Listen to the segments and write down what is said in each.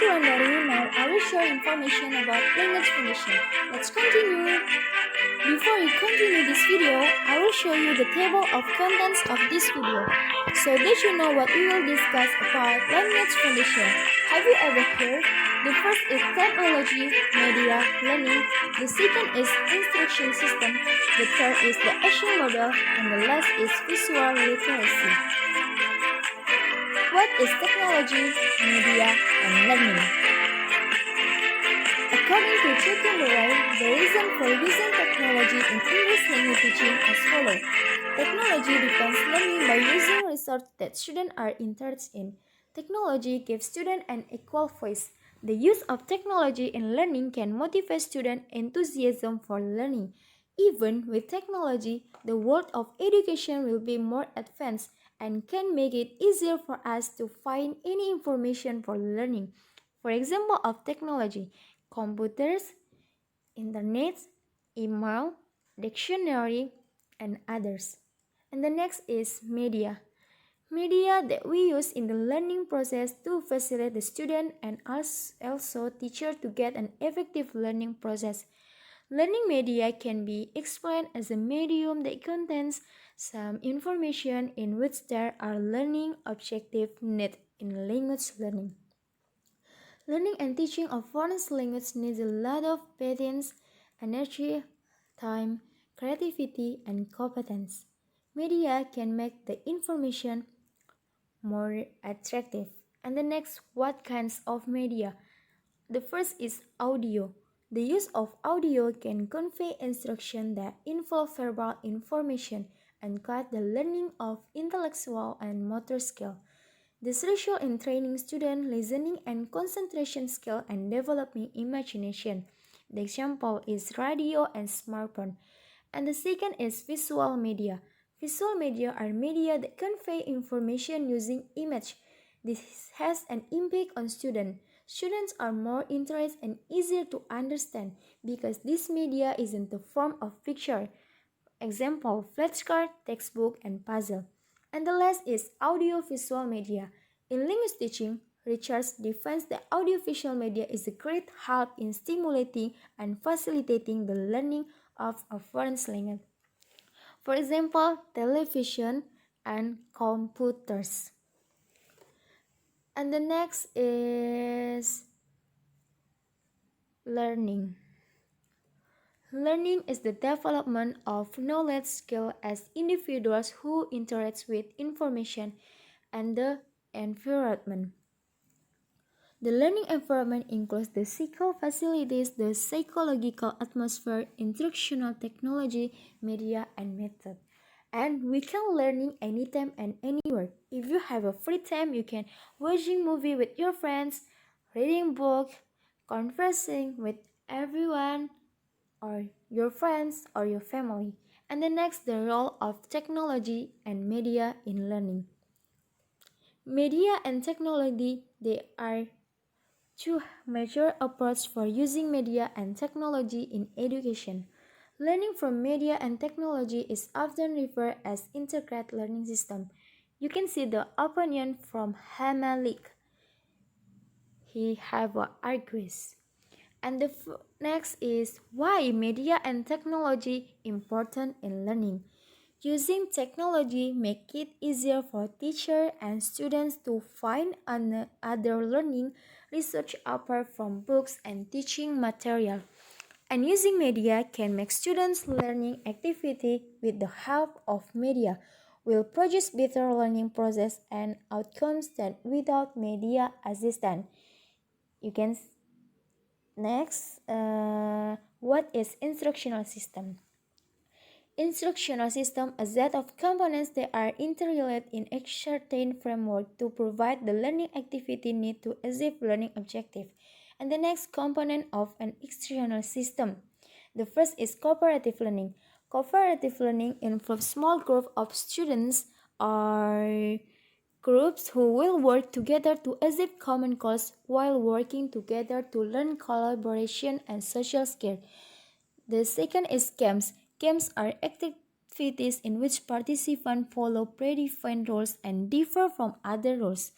you wondering, now I will share information about language foundation. Let's continue. Before we continue this video, I will show you the table of contents of this video, so that you know what we will discuss about language foundation. Have you ever heard? The first is technology, media, learning. The second is instruction system. The third is the action model, and the last is visual literacy. What is technology, media, and learning? According to Chicken Murray, the reason for using technology in English language teaching as follows. Technology depends learning by using resources that students are interested in. Technology gives students an equal voice. The use of technology in learning can motivate students' enthusiasm for learning. Even with technology, the world of education will be more advanced and can make it easier for us to find any information for learning. For example of technology, computers, internet, email, dictionary, and others. And the next is media. Media that we use in the learning process to facilitate the student and also teacher to get an effective learning process. Learning media can be explained as a medium that contains some information in which there are learning objectives needed in language learning. Learning and teaching of foreign language needs a lot of patience, energy, time, creativity, and competence. Media can make the information more attractive. And the next, what kinds of media? The first is audio. The use of audio can convey instruction that involve verbal information and guide the learning of intellectual and motor skill. This is in training student listening and concentration skill and developing imagination. The example is radio and smartphone. And the second is visual media. Visual media are media that convey information using image. This has an impact on students. Students are more interested and easier to understand because this media is in the form of picture. Example, flashcard, textbook, and puzzle. And the last is audiovisual media. In language teaching, research defines that audiovisual media is a great help in stimulating and facilitating the learning of a foreign language. For example, television and computers. And the next is learning. Learning is the development of knowledge skill as individuals who interact with information and the environment. The learning environment includes the physical facilities, the psychological atmosphere, instructional technology, media, and method. And we can learning anytime and anywhere. If you have a free time, you can watching movie with your friends, reading book, conversing with everyone, or your friends or your family. And the next, the role of technology and media in learning. Media and technology, they are two major approaches for using media and technology in education. Learning from media and technology is often referred as integrated learning system. You can see the opinion from Hamalik. He have argues. And the next is why media and technology important in learning. Using technology make it easier for teachers and students to find other learning research apart from books and teaching material. And using media can make students' learning activity with the help of media will produce better learning process and outcomes than without media assistance. You can next, what is instructional system? Instructional system is a set of components that are interrelated in a certain framework to provide the learning activity needed to achieve learning objective. And the next component of an instructional system. The first is cooperative learning. Cooperative learning involves small group of students or groups who will work together to achieve common goals while working together to learn collaboration and social skills. The second is games. Games are activities in which participants follow predefined rules and differ from other rules.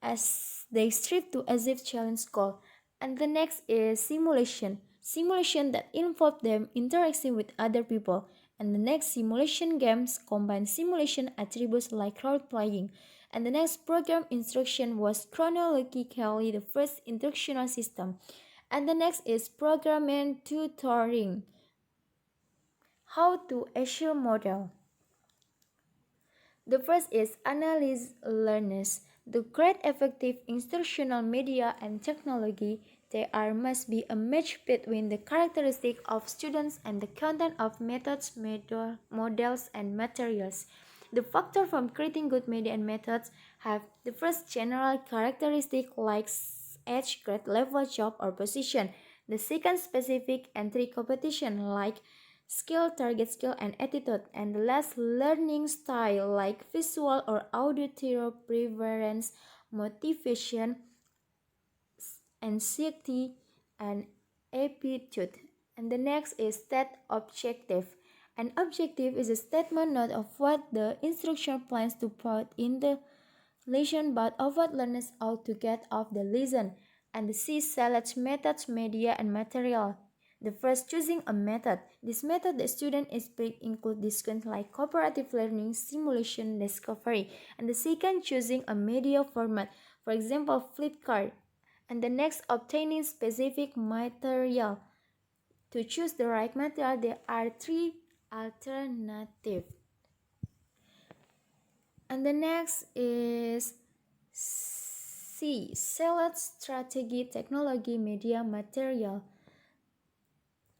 as they strive to achieve challenge goal. And the next is simulation. Simulation that involve them interacting with other people. And the next simulation games combine simulation attributes like role playing. And the next program instruction was chronologically the first instructional system. And the next is programming tutoring. How to assure model. The first is analyze learners. The great effective instructional media and technology, there must be a match between the characteristic of students and the content of methods, models, and materials. The factor from creating good media and methods have the first general characteristic like age, grade level, job, or position. The second specific entry competition like skill, target skill, and attitude, and the last learning style like visual or auditory preference, motivation, anxiety, and aptitude. And the next is state objective. An objective is a statement not of what the instruction plans to put in the lesson but of what learners ought to get of the lesson. And the C selects methods, media, and material. The first, choosing a method. This method the student is picked include disciplines like cooperative learning, simulation, discovery. And the second, choosing a media format, for example, Flipkart. And the next, obtaining specific material. To choose the right material, there are three alternatives. And the next is C. Select strategy, technology, media, material.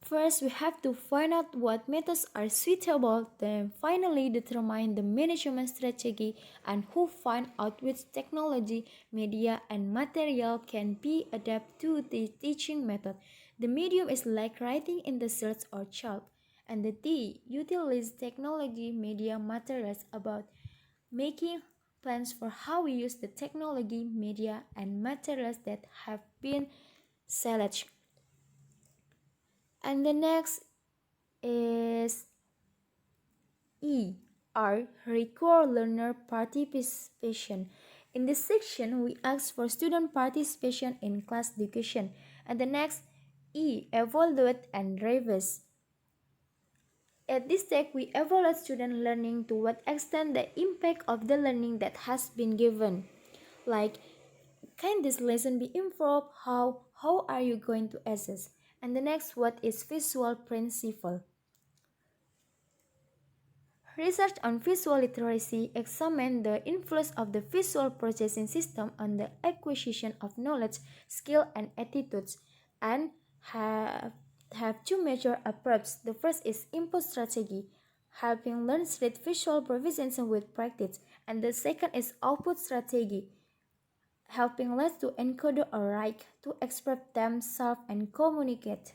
First, we have to find out what methods are suitable, then finally determine the management strategy and who find out which technology, media, and material can be adapted to the teaching method. The medium is like writing in the search or chalk. And the D, utilize technology, media, materials about making plans for how we use the technology, media, and materials that have been selected. And the next is E. R. Require learner participation. In this section, we ask for student participation in class education. And the next E. Evaluate and revise. At this step, we evaluate student learning to what extent the impact of the learning that has been given. Like, can this lesson be improved? How are you going to assess? And the next, what is visual principle? Research on visual literacy examines the influence of the visual processing system on the acquisition of knowledge, skill, and attitudes, and have two major approaches. The first is input strategy, helping learners read visual proficiency with practice, and the second is output strategy, helping learners to encode or write, to express themselves and communicate.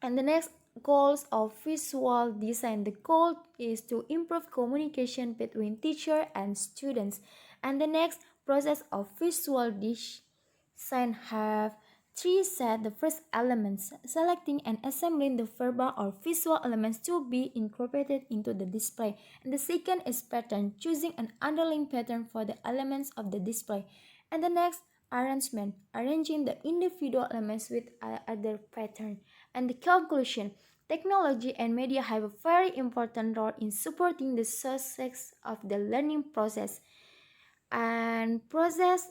And the next, goals of visual design. The goal is to improve communication between teacher and students. And the next, process of visual design have three set. The first, elements, selecting and assembling the verbal or visual elements to be incorporated into the display. And the second is pattern, choosing an underlying pattern for the elements of the display. And the next, arrangement, arranging the individual elements with other pattern. And the conclusion, technology and media have a very important role in supporting the success of the learning process. And process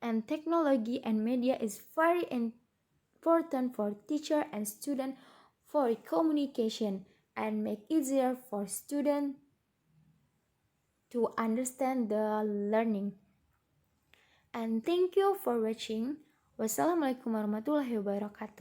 and technology and media is very important for teacher and student for communication and make easier for student to understand the learning. And thank you for watching. Wassalamualaikum warahmatullahi wabarakatuh.